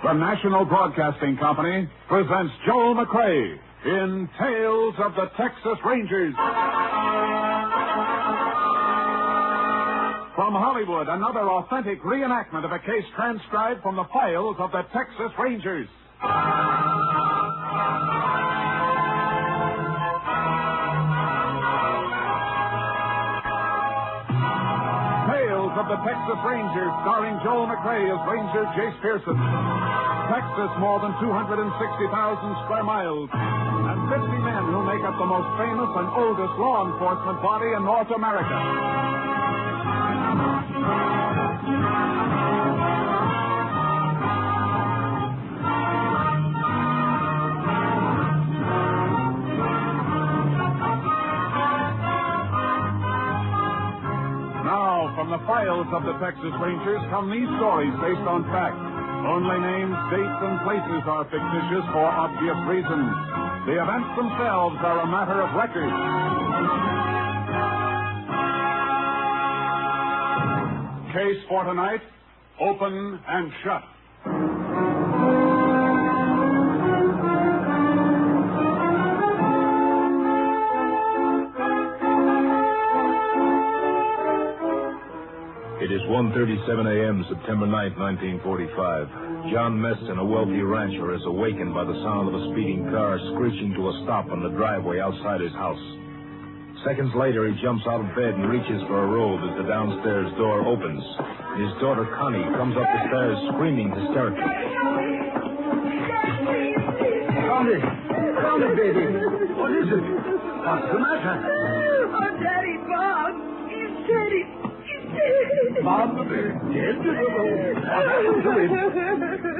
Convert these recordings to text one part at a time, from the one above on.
the National Broadcasting Company presents Joel McCrea in Tales of the Texas Rangers. From Hollywood, another authentic reenactment of a case transcribed from the files of the Texas Rangers. Tales of the Texas Rangers, starring Joel McCrea as Ranger Jace Pearson. Texas, more than 260,000 square miles, and 50 men who make up the most famous and oldest law enforcement body in North America. Now, from the files of the Texas Rangers come these stories based on fact. Only names, dates, and places are fictitious for obvious reasons. The events themselves are a matter of record. Case for tonight, open and shut. It is 1:37 a.m., September 9th, 1945. John Meston, a wealthy rancher, is awakened by the sound of a speeding car screeching to a stop on the driveway outside his house. Seconds later, he jumps out of bed and reaches for a robe as the downstairs door opens. His daughter, Connie, comes up the stairs screaming hysterically. Connie, baby. What is it? What's the matter? Oh, Daddy, Bob. He's dead. Bob, dead? What happened to him?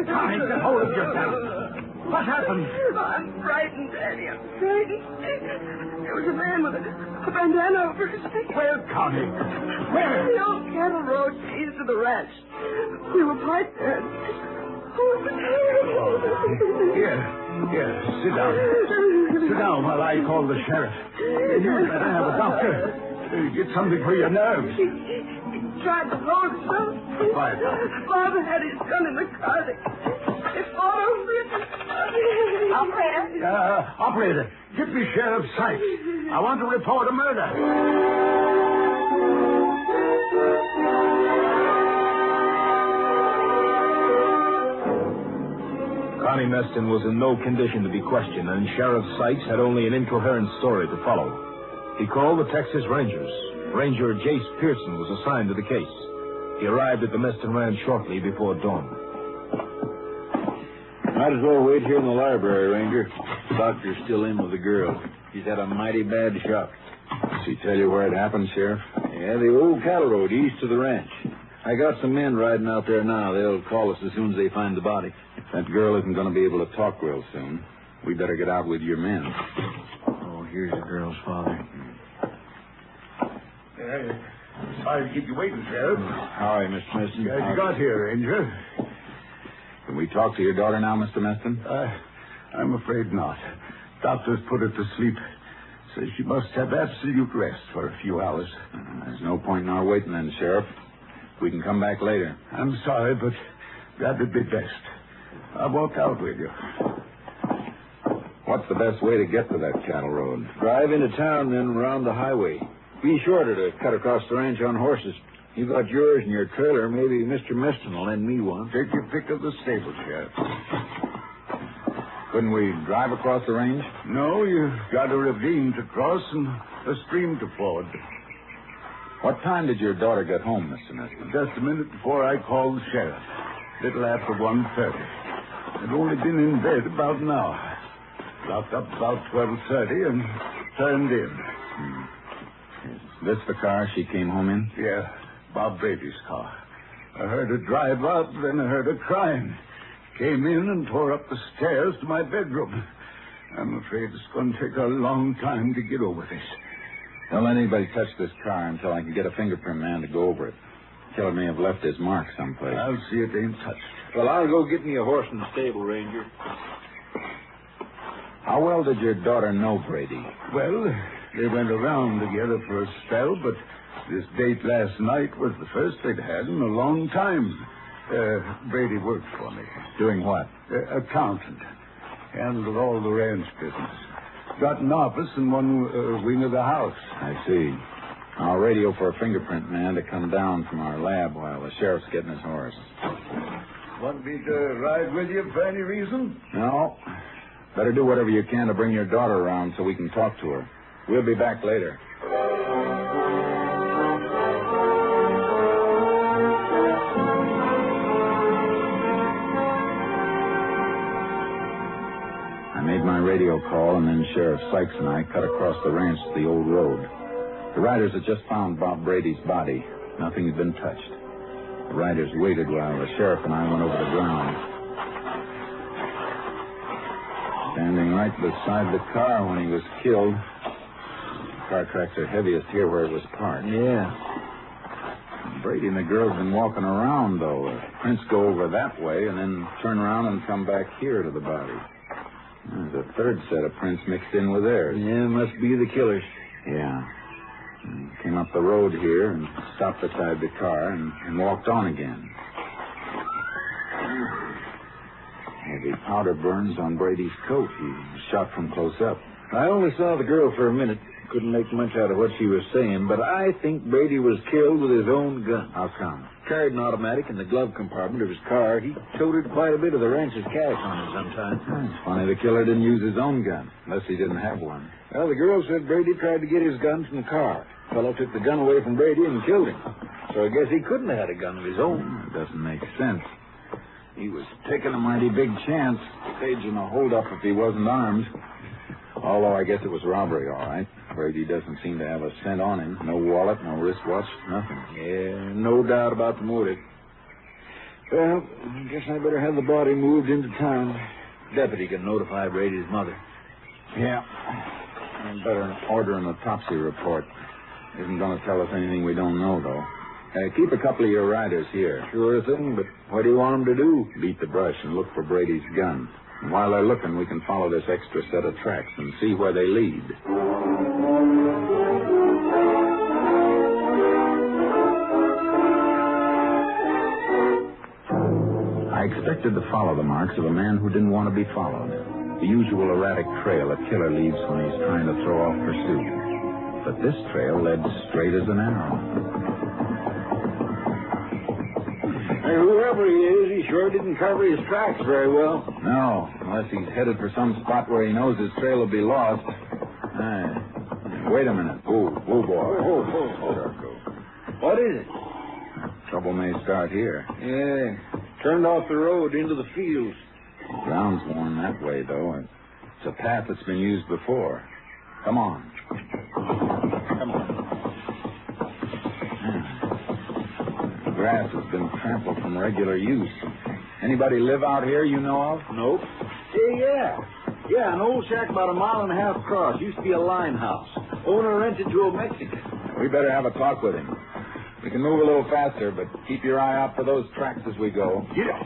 Connie, get hold of yourself. What happened? I'm frightened, Daddy. I'm frightened. There was a man with a bandana over his face. Where, Connie? Where? The old cattle road leads to the ranch. We were parked there. Here, sit down. Sit down while I call the sheriff. You better have a doctor. Get something for your nerves. He tried to hold himself. Quiet. Bob had his gun in the car. They fought over it. Operator, get me Sheriff Sykes. I want to report a murder. Connie Meston was in no condition to be questioned, and Sheriff Sykes had only an incoherent story to follow. He called the Texas Rangers. Ranger Jace Pearson was assigned to the case. He arrived at the Meston Ranch shortly before dawn. Might as well wait here in the library, Ranger. The doctor's still in with the girl. She's had a mighty bad shock. Does he tell you where it happened, Sheriff? Yeah, the old cattle road east of the ranch. I got some men riding out there now. They'll call us as soon as they find the body. That girl isn't going to be able to talk real soon. We better get out with your men. Oh, here's the girl's father. Sorry to keep you waiting, Sheriff. How are you, Mr. Meston? You got here, Ranger. Can we talk to your daughter now, Mr. Meston? I'm afraid not. Doctor's put her to sleep. Says she must have absolute rest for a few hours. There's no point in our waiting then, Sheriff. We can come back later. I'm sorry, but that'd be best. I'll walk out with you. What's the best way to get to that cattle road? Drive into town, then around the highway. Be shorter to cut across the ranch on horses. You got yours in your trailer. Maybe Mr. Meston will lend me one. Take your pick of the stable, Sheriff. Couldn't we drive across the range? No, you've got a ravine to cross and a stream to ford. What time did your daughter get home, Mr. Meston? Just a minute before I called the sheriff. Little after 1:30. I'd only been in bed about an hour. Locked up about 12:30 and turned in. Is this the car she came home in? Yeah, Bob Brady's car. I heard her drive up, then I heard her crying. Came in and tore up the stairs to my bedroom. I'm afraid it's going to take a long time to get over this. Don't let anybody touch this car until I can get a fingerprint man to go over it. Killer may have left his mark someplace. I'll see it ain't touched. Well, I'll go get me a horse in the stable, Ranger. How well did your daughter know Brady? Well, they went around together for a spell, but this date last night was the first they'd had in a long time. Brady worked for me. Doing what? Accountant. Handled all the ranch business. Got an office in one wing of the house. I see. I'll radio for a fingerprint man to come down from our lab while the sheriff's getting his horse. Want me to ride with you for any reason? No. Better do whatever you can to bring your daughter around so we can talk to her. We'll be back later. I made my radio call, and then Sheriff Sykes and I cut across the ranch to the old road. The riders had just found Bob Brady's body. Nothing had been touched. The riders waited while the sheriff and I went over the ground. Standing right beside the car when he was killed. The car tracks are heaviest here where it was parked. Yeah. Brady and the girl have been walking around, though. The prints go over that way and then turn around and come back here to the body. There's a third set of prints mixed in with theirs. Yeah, must be the killers. Yeah. Came up the road here and stopped beside the car and walked on again. Heavy powder burns on Brady's coat. He was shot from close up. I only saw the girl for a minute. Couldn't make much out of what she was saying, but I think Brady was killed with his own gun. How come? Carried an automatic in the glove compartment of his car. He toted quite a bit of the ranch's cash on him sometimes. It's funny the killer didn't use his own gun, unless he didn't have one. Well, the girl said Brady tried to get his gun from the car. The fellow took the gun away from Brady and killed him. So I guess he couldn't have had a gun of his own. It doesn't make sense. He was taking a mighty big chance, staging a holdup if he wasn't armed. Although I guess it was robbery, all right. Brady doesn't seem to have a cent on him. No wallet, no wristwatch, nothing. Yeah, no doubt about the motive. Well, I guess I better have the body moved into town. Deputy can notify Brady's mother. Yeah. And better order an autopsy report. Isn't going to tell us anything we don't know, though. Keep a couple of your riders here. Sure thing, but what do you want them to do? Beat the brush and look for Brady's gun. And while they're looking, we can follow this extra set of tracks and see where they lead. I expected to follow the marks of a man who didn't want to be followed. The usual erratic trail a killer leaves when he's trying to throw off pursuit. But this trail led straight as an arrow. Hey, whoever he is, he sure didn't cover his tracks very well. No, unless he's headed for some spot where he knows his trail will be lost. Wait a minute. Whoa, boy. Whoa. What is it? Trouble may start here. Yeah, turned off the road into the fields. The ground's worn that way, though. It's a path that's been used before. Come on. The grass has been trampled from regular use. Anybody live out here you know of? Nope. Yeah, an old shack about 1.5 miles across. Used to be a lime house. Owner rented to a Mexican. We better have a talk with him. We can move a little faster, but keep your eye out for those tracks as we go. Yeah.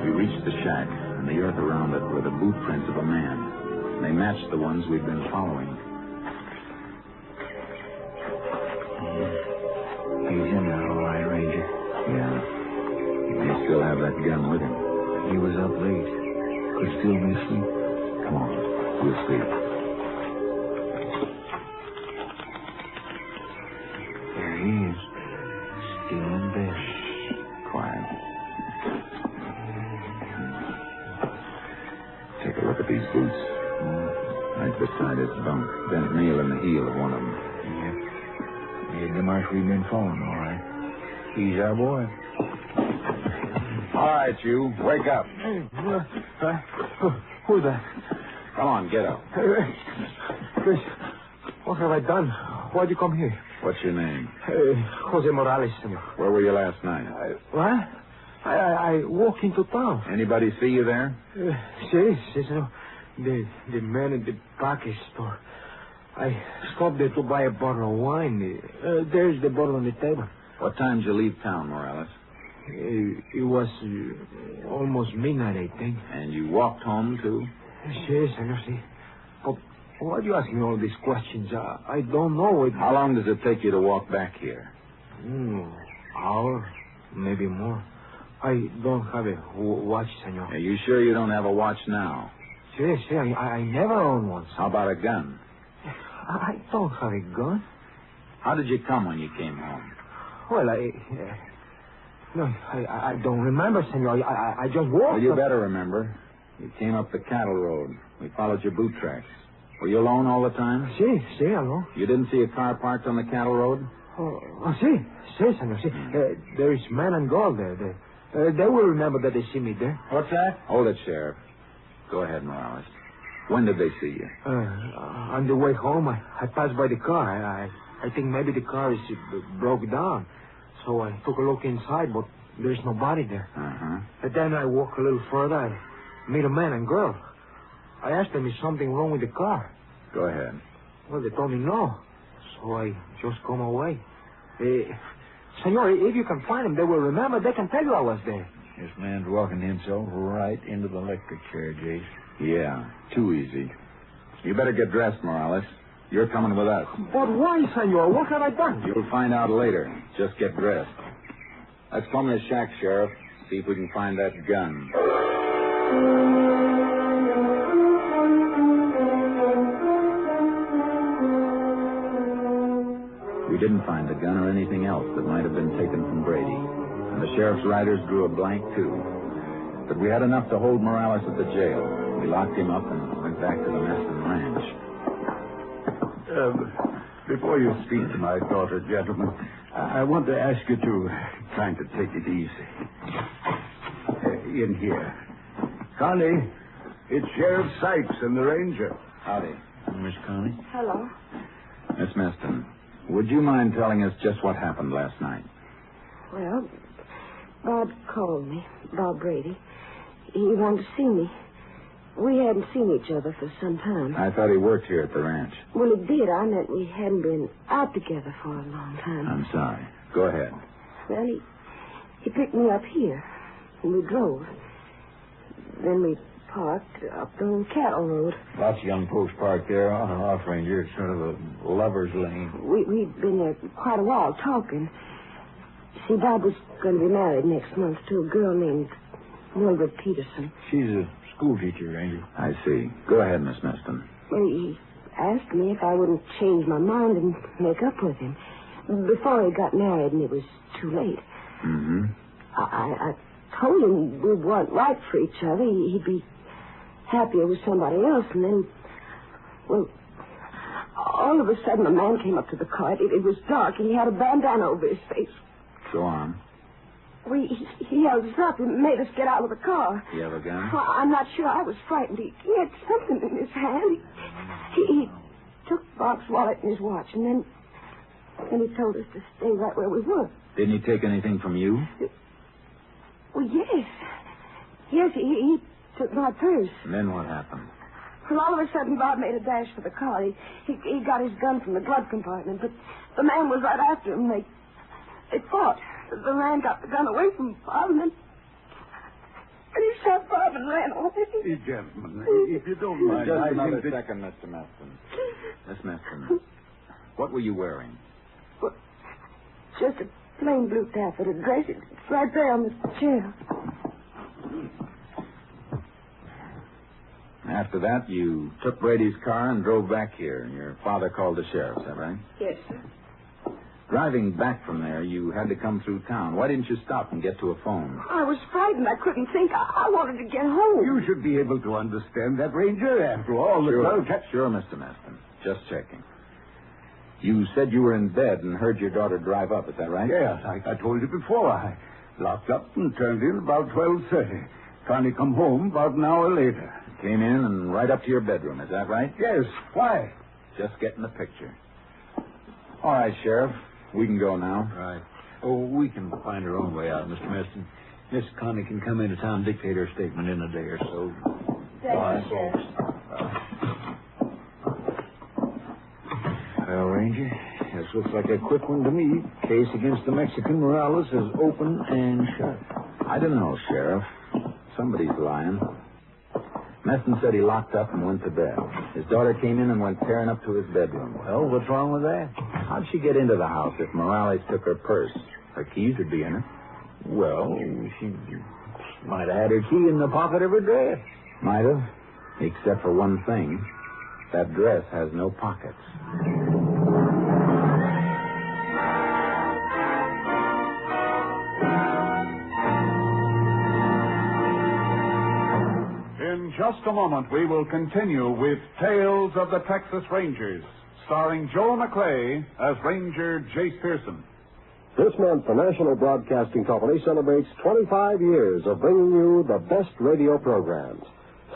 We reached the shack, and the earth around it were the boot prints of a man. They matched the ones we'd been following. He's in there, all right, Ranger. Yeah. He may still have that gun with him. He was up late. Could still be asleep. Come on. We'll see. There he is. Still in bed. Quiet. Take a look at these boots. Right beside his bunk. Bent nail in the heel of one of them. Yeah, the march we've been following, all right. He's our boy. All right, you. Wake up. Who's that? Come on, get up. Chris, what have I done? Why'd you come here? What's your name? Jose Morales, senor. Where were you last night? What? I walked into town. Anybody see you there? Sí, senor. The man in the package store. I stopped there to buy a bottle of wine. There's the bottle on the table. What time did you leave town, Morales? It was almost midnight, I think. And you walked home, too? Sí, senor, sí. But why are you asking all these questions? I don't know it. How long does it take you to walk back here? Hour, maybe more. I don't have a watch, senor. Are you sure you don't have a watch now? Yes, I never owned one. How about a gun? I don't have a gun. How did you come when you came home? Well, I don't remember, senor. I just walked. Well, you better remember. You came up the cattle road. We followed your boot tracks. Were you alone all the time? Sí, alone. You didn't see a car parked on the cattle road? Sí, senor. Sí. There is man and girl there. They will remember that they see me there. What's that? Hold it, Sheriff. Go ahead, Morales. When did they see you? On the way home, I passed by the car. I think maybe the car is broke down. So I took a look inside, but there's nobody there. Uh-huh. And then I walk a little further. I meet a man and girl. I asked them, is something wrong with the car? Go ahead. Well, they told me no. So I just come away. Senor, if you can find them, they will remember. They can tell you I was there. This man's walking himself right into the electric chair, Jace. Yeah, too easy. You better get dressed, Morales. You're coming with us. But why, senor? What have I done? You'll find out later. Just get dressed. Let's plumb this shack, Sheriff. See if we can find that gun. We didn't find the gun or anything else that might have been taken from Brady. And the sheriff's riders drew a blank, too. But we had enough to hold Morales at the jail. We locked him up and went back to the Meston Ranch. Before you speak to my daughter, gentlemen, I want to ask you to kind of take it easy. In here. Connie, it's Sheriff Sykes and the Ranger. Howdy. Miss Connie? Hello. Miss Meston, would you mind telling us just what happened last night? Well, Bob called me, Bob Brady. He wanted to see me. We hadn't seen each other for some time. I thought he worked here at the ranch. Well, he did. I meant we hadn't been out together for a long time. I'm sorry. Go ahead. Well, he picked me up here, and we drove. Then we parked up the cattle road. Lots of young folks parked there on and off, Ranger. It's sort of a lover's lane. We'd been there quite a while talking. See, Bob was going to be married next month to a girl named Mildred Peterson. She's a school teacher, Ranger. I see. Go ahead, Miss Meston. Well, he asked me if I wouldn't change my mind and make up with him before he got married, and it was too late. Mm-hmm. I told him we weren't right for each other. He'd be happier with somebody else, and then, well, all of a sudden a man came up to the car. It was dark, and he had a bandana over his face. Go on. He held us up and made us get out of the car. You have a gun? I'm not sure. I was frightened. He had something in his hand. He took Bob's wallet and his watch, and then he told us to stay right where we were. Didn't he take anything from you? Well, yes. Yes, he took my purse. And then what happened? Well, all of a sudden, Bob made a dash for the car. He got his gun from the glove compartment, but the man was right after him. They fought. The man got the gun away from Bob, and he shot Bob and ran away. Gentlemen, if you don't mind, Just I another think that... second, Mr. Meston. Miss Meston, what were you wearing? Well, just a plain blue taffeta dress. It's right there on the chair. After that, you took Brady's car and drove back here, and your father called the sheriff, is that right? Yes, sir. Driving back from there, you had to come through town. Why didn't you stop and get to a phone? I was frightened. I couldn't think. I wanted to get home. You should be able to understand that, Ranger. After all, Sure, Mr. Meston. Just checking. You said you were in bed and heard your daughter drive up, is that right? Yes, I told you before. I locked up and turned in about 12:30. Connie come home about an hour later. Came in and right up to your bedroom, is that right? Yes. Why? Just getting the picture. All right, Sheriff. We can go now. Right. Oh, we can find our own way out, Mr. Meston. Miss Connie can come into town and dictate her statement in a day or so. Thank you, Sheriff. Well, Ranger, this looks like a quick one to me. Case against the Mexican Morales is open and shut. I don't know, Sheriff. Somebody's lying. Meston said he locked up and went to bed. His daughter came in and went tearing up to his bedroom. Well, what's wrong with that? How'd she get into the house if Morales took her purse? Her keys would be in it. Well, she might have had her key in the pocket of her dress. Might have, except for one thing. That dress has no pockets. In just a moment, we will continue with Tales of the Texas Rangers, starring Joel McCrea as Ranger Jace Pearson. This month, the National Broadcasting Company celebrates 25 years of bringing you the best radio programs.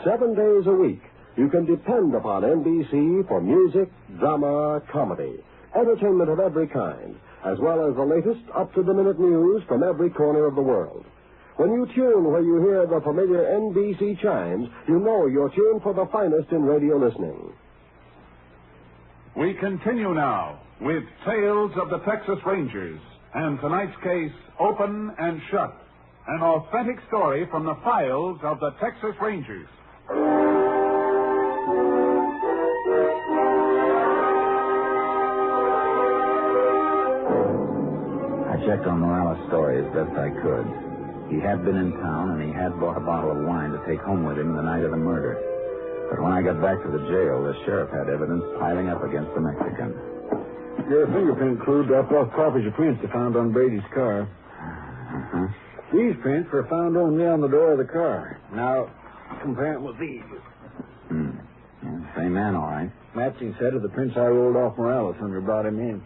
7 days a week, you can depend upon NBC for music, drama, comedy, entertainment of every kind, as well as the latest up-to-the-minute news from every corner of the world. When you tune where you hear the familiar NBC chimes, you know you're tuned for the finest in radio listening. We continue now with Tales of the Texas Rangers, and tonight's case, Open and Shut, an authentic story from the files of the Texas Rangers. I checked on Morales' story as best I could. He had been in town, and he had bought a bottle of wine to take home with him the night of the murder. But when I got back to the jail, the sheriff had evidence piling up against the Mexican. Your fingerprint clue dropped off copies of prints they found on Brady's car. Uh-huh. These prints were found only on the door of the car. Now, compare them with these. Yeah, same man, all right. Matching set of the prints I rolled off Morales when we brought him in.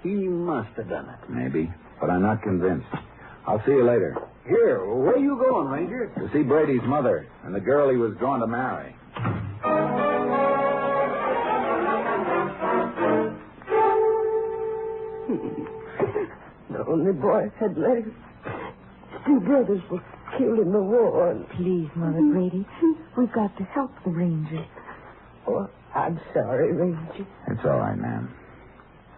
He must have done it. Maybe, but I'm not convinced. I'll see you later. Here, where are you going, Ranger? To see Brady's mother and the girl he was going to marry. The only boy had legs. 2 brothers were killed in the war. Please, Mother Brady, we've got to help the Rangers. Oh, I'm sorry, Ranger. It's all right, ma'am.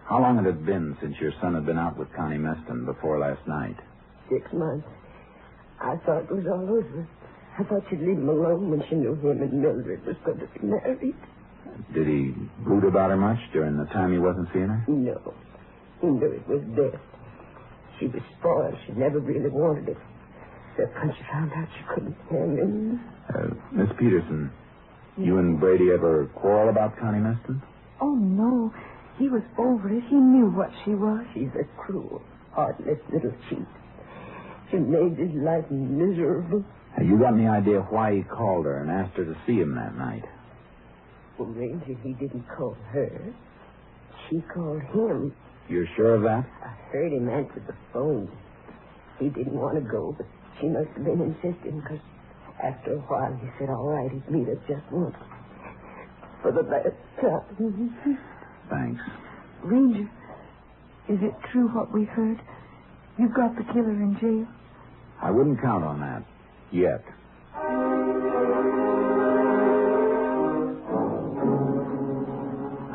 How long had it been since your son had been out with Connie Meston before last night? 6 months. I thought it was all over. I thought she'd leave him alone when she knew him and Mildred was going to be married. Did he brood about her much during the time he wasn't seeing her? No. He knew it was best. She was spoiled. She never really wanted it. Except when she found out she couldn't have him. Miss Peterson, you and Brady ever quarrel about Connie Meston? Oh, no. He was over it. He knew what she was. She's a cruel, heartless little cheat. She made his life miserable. Have you got any idea why he called her and asked her to see him that night? Well, Ranger, he didn't call her. She called him. You're sure of that? I heard him answer the phone. He didn't want to go, but she must have been insisting, because after a while he said, all right, he'd meet us just once. For the last time. Thanks. Ranger, is it true what we heard? You've got the killer in jail? I wouldn't count on that. Yet.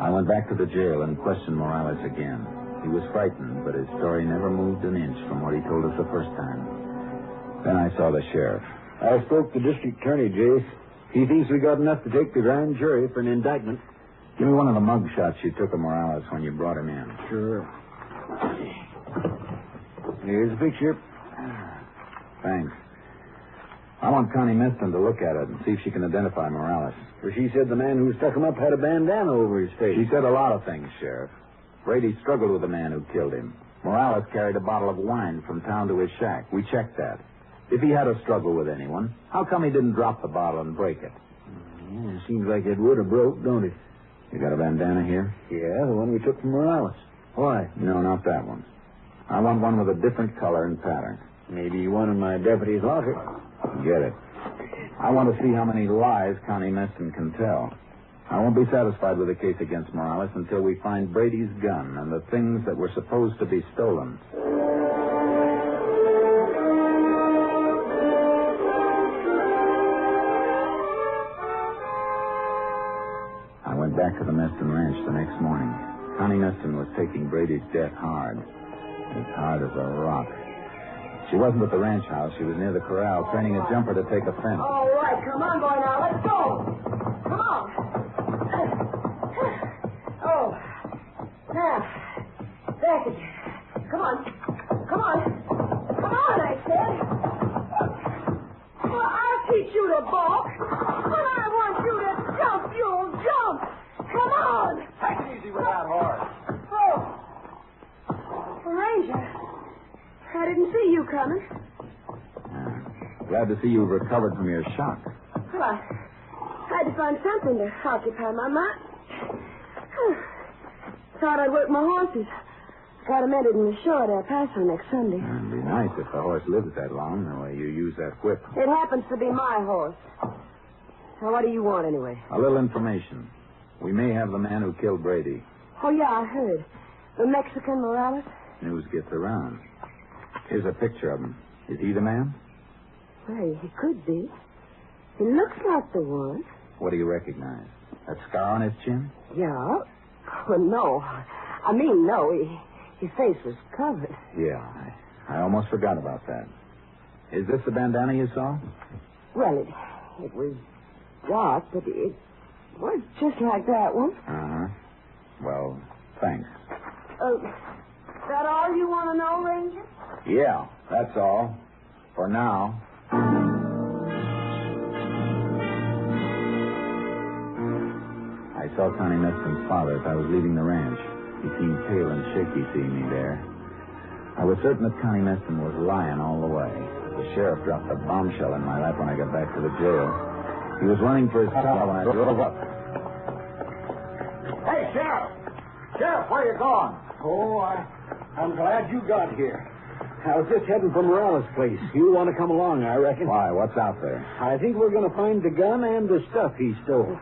I went back to the jail and questioned Morales again. He was frightened, but his story never moved an inch from what he told us the first time. Then I saw the sheriff. I spoke to District Attorney Jace. He thinks we got enough to take the grand jury for an indictment. Give me one of the mug shots you took of Morales when you brought him in. Sure. Here's the picture. Thanks. I want Connie Meston to look at it and see if she can identify Morales. For she said the man who stuck him up had a bandana over his face. She said a lot of things, Sheriff. Brady struggled with the man who killed him. Morales carried a bottle of wine from town to his shack. We checked that. If he had a struggle with anyone, how come he didn't drop the bottle and break it? Yeah, seems like it would have broke, don't it? You got a bandana here? Yeah, the one we took from Morales. Why? No, not that one. I want one with a different color and pattern. Maybe one in my deputy's locker. Get it. I want to see how many lies Connie Meston can tell. I won't be satisfied with the case against Morales until we find Brady's gun and the things that were supposed to be stolen. I went back to the Meston Ranch the next morning. Connie Meston was taking Brady's death hard. As hard as a rock. She wasn't at the ranch house. She was near the corral, training a jumper to take a fence. All right, right, come on, boy, now. Let's go. Come on. Oh. Now. Back again. Come on. Come on. Come on, I said. Well, I'll teach you to balk. When I want you to jump, you'll jump. Come on. Take it easy with that horse. Oh. Ranger. I didn't see you coming. Glad to see you've recovered from your shock. Well, I had to find something to occupy my mind. Thought I'd work my horses. Got them entered in the show at El Paso next Sunday. It'd be nice if the horse lives that long, the way you use that whip. It happens to be my horse. Now, what do you want, anyway? A little information. We may have the man who killed Brady. Oh, yeah, I heard. The Mexican Morales? News gets around. Here's a picture of him. Is he the man? Well, he could be. He looks like the one. What do you recognize? That scar on his chin? Yeah. Well, no. I mean, no. His face was covered. Yeah, I almost forgot about that. Is this the bandana you saw? Well, it was dark, but it was just like that one. Uh-huh. Well, thanks. That all you want to know, Ranger? Yeah, that's all. For now. I saw Connie Meston's father as I was leaving the ranch. He seemed pale and shaky seeing me there. I was certain that Connie Meston was lying all the way. The sheriff dropped a bombshell in my lap when I got back to the jail. He was running for his car when I drove up. Hey, Sheriff! Sheriff, where you going? Oh, I'm glad you got here. I was just heading for Morales' place. You want to come along, I reckon. Why? What's out there? I think we're going to find the gun and the stuff he stole.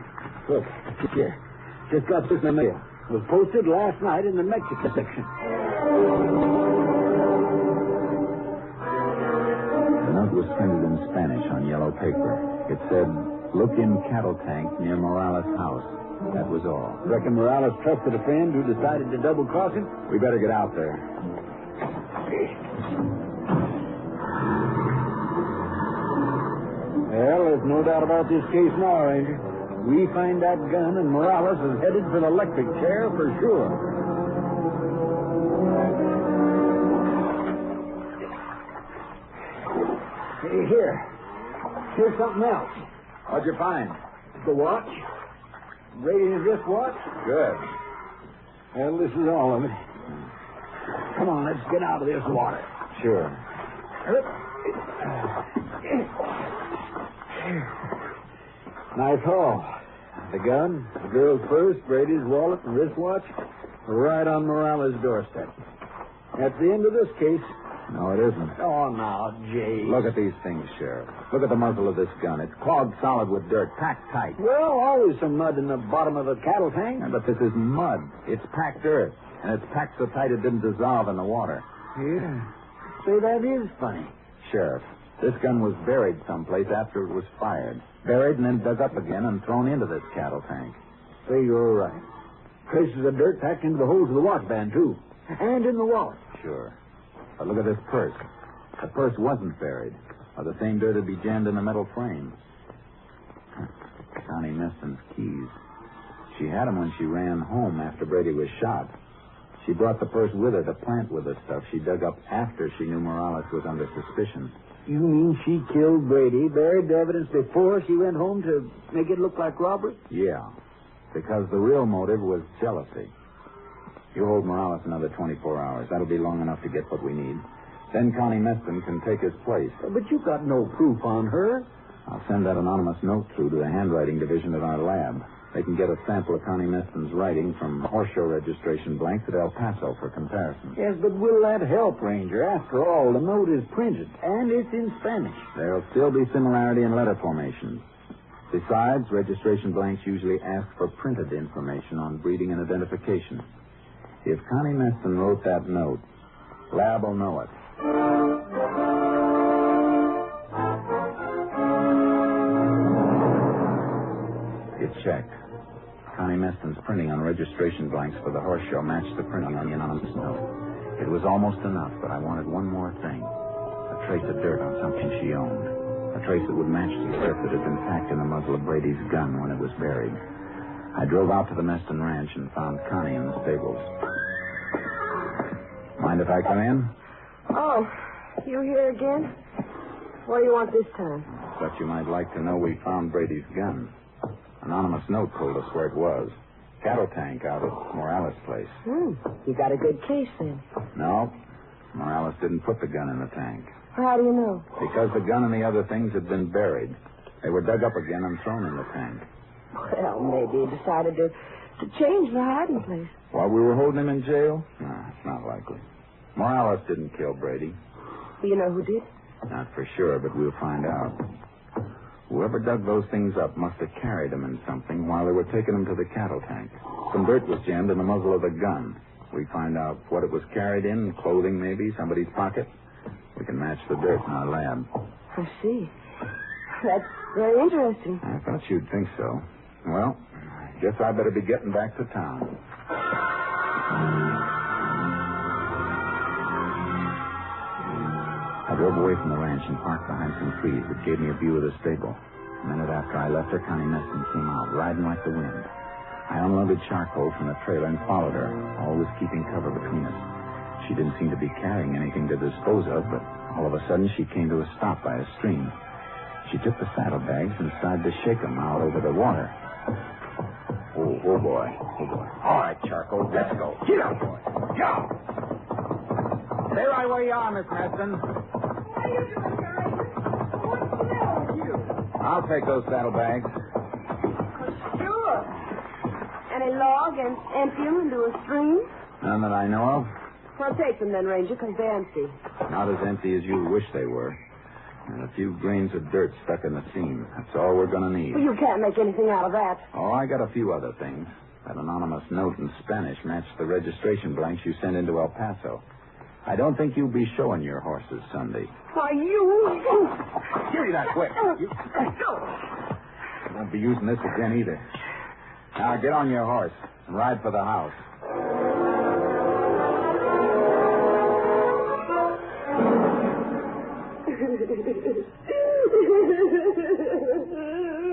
Look, here. Just got this in the mail. It was posted last night in the Mexican section. The note was printed in Spanish on yellow paper. It said, "Look in cattle tank near Morales' house." That was all. Reckon Morales trusted a friend who decided to double-cross him? We better get out there. Well, there's no doubt about this case now, Ranger. We find that gun, and Morales is headed for the electric chair for sure. Hey, here's something else. What'd you find? The watch. Brady's wristwatch. Good. Well, this is all of it. Come on, let's get out of this water. Sure. Nice haul. The gun, the girl's purse, Brady's wallet, and wristwatch are right on Morales' doorstep. That's the end of this case. No, it isn't. Oh, now, Jay. Look at these things, Sheriff. Look at the muzzle of this gun. It's clogged solid with dirt, packed tight. Well, always some mud in the bottom of a cattle tank. Yeah, but this is mud. It's packed earth, and it's packed so tight it didn't dissolve in the water. Yeah. Say, that is funny. Sheriff, this gun was buried someplace after it was fired. Buried and then dug up again and thrown into this cattle tank. Say, you're right. Traces of dirt packed into the holes of the watch band, too. And in the wallet. Sure. But look at this purse. The purse wasn't buried, or the same dirt would be jammed in a metal frame. Connie Meston's keys. She had them when she ran home after Brady was shot. She brought the purse with her to plant with the stuff she dug up after she knew Morales was under suspicion. You mean she killed Brady, buried the evidence before she went home to make it look like robbery? Yeah, because the real motive was jealousy. You hold Morales another 24 hours. That'll be long enough to get what we need. Then Connie Meston can take his place. But you got no proof on her. I'll send that anonymous note through to the handwriting division at our lab. They can get a sample of Connie Meston's writing from horse show registration blanks at El Paso for comparison. Yes, but will that help, Ranger? After all, the note is printed, and it's in Spanish. There'll still be similarity in letter formations. Besides, registration blanks usually ask for printed information on breeding and identification. If Connie Meston wrote that note, Lab will know it. It's checked. Connie Meston's printing on registration blanks for the horse show matched the printing on the anonymous note. It was almost enough, but I wanted one more thing. A trace of dirt on something she owned. A trace that would match the dirt that had been packed in the muzzle of Brady's gun when it was buried. I drove out to the Meston Ranch and found Connie in the stables. Mind if I come in? Oh, you here again? What do you want this time? Thought you might like to know we found Brady's gun. Anonymous note told us where it was. Cattle tank out at Morales' place. You got a good case then. No, Morales didn't put the gun in the tank. How do you know? Because the gun and the other things had been buried. They were dug up again and thrown in the tank. Well, maybe he decided to change the hiding place. While we were holding him in jail? No, it's not likely. Morales didn't kill Brady. Do you know who did? Not for sure, but we'll find out. Whoever dug those things up must have carried them in something while they were taking them to the cattle tank. Some dirt was jammed in the muzzle of the gun. We find out what it was carried in, clothing maybe, somebody's pocket. We can match the dirt in our lab. I see. That's very interesting. I thought you'd think so. Well, I guess I better be getting back to town. I drove away from the ranch and parked behind some trees that gave me a view of the stable. A minute after I left her, Connie Meston came out, riding like the wind. I unloaded charcoal from the trailer and followed her, always keeping cover between us. She didn't seem to be carrying anything to dispose of, but all of a sudden she came to a stop by a stream. She took the saddlebags and started to shake them out over the water. Oh, boy. All right, Charcoal, let's go. Get up, boy. Go. Stay right where you are, Miss Meston. What are you doing, guys? What's the matter with you? I'll take those saddlebags. Sure. Any log and empty them into a stream? None that I know of. Well, take them then, Ranger, because they're empty. Not as empty as you wish they were. And a few grains of dirt stuck in the seam. That's all we're going to need. Well, you can't make anything out of that. Oh, I got a few other things. That anonymous note in Spanish matched the registration blanks you sent into El Paso. I don't think you'll be showing your horses Sunday. Why, you... Give me that whip. You won't be using this again either. Now, get on your horse and ride for the house.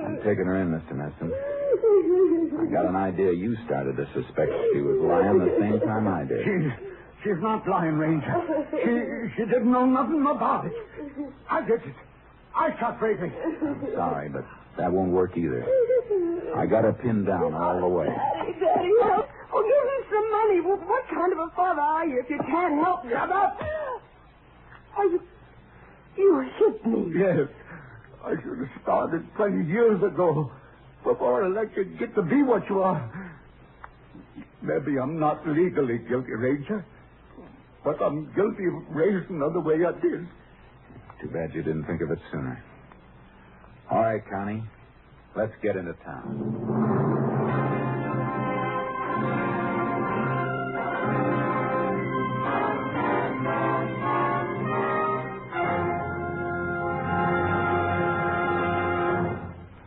I'm taking her in, Mr. Meston. I got an idea you started to suspect she was lying the same time I did. She's not lying, Ranger. She didn't know nothing about it. I did it. I shot Brady. I'm sorry, but that won't work either. I got her pinned down all the way. Daddy, help. Oh, give me some money. Well, what kind of a father are you if you can't help me? Shut up! Oh, you hit me. Yes. I should have started 20 years ago, before I let you get to be what you are. Maybe I'm not legally guilty, Ranger, but I'm guilty of raising her the way I did. Too bad you didn't think of it sooner. All right, Connie. Let's get into town.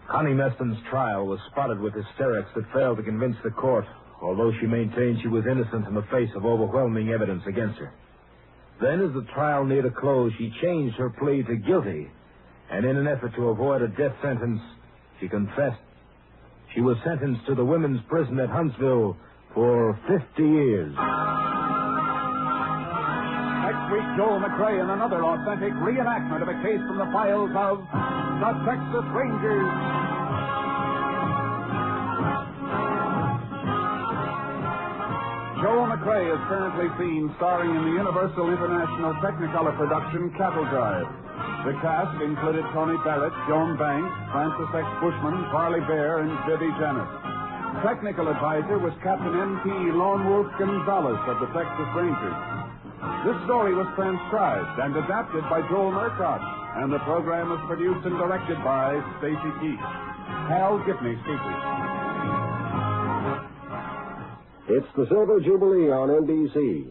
Connie Meston's trial was spotted with hysterics that failed to convince the court, although she maintained she was innocent in the face of overwhelming evidence against her. Then, as the trial neared a close, she changed her plea to guilty, and in an effort to avoid a death sentence, she confessed. She was sentenced to the women's prison at Huntsville for 50 years. Next week, Joel McCrea in another authentic reenactment of a case from the files of the Texas Rangers. Joel McCrea is currently seen starring in the Universal International Technicolor production Cattle Drive. The cast included Tony Barrett, Joan Banks, Francis X. Bushman, Farley Bear, and Vivi Janis. Technical advisor was Captain M.P. Lone Wolf Gonzalez of the Texas Rangers. This story was transcribed and adapted by Joel Murcott, and the program was produced and directed by Stacy Keith. Hal Gibney speaking. It's the Silver Jubilee on NBC.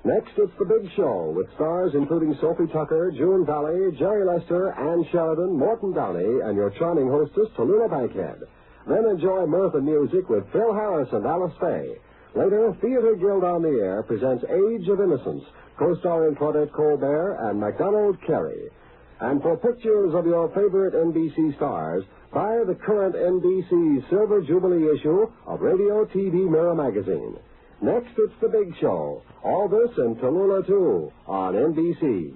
Next, it's The Big Show, with stars including Sophie Tucker, June Valley, Jerry Lester, Ann Sheridan, Morton Downey, and your charming hostess, Tallulah Bankhead. Then enjoy mirth and music with Phil Harris and Alice Faye. Later, Theater Guild on the Air presents Age of Innocence, co-starring Claudette Colbert and MacDonald Carey. And for pictures of your favorite NBC stars, buy the current NBC Silver Jubilee issue of Radio TV Mirror magazine. Next, it's The Big Show. All this and Tallulah 2 on NBC.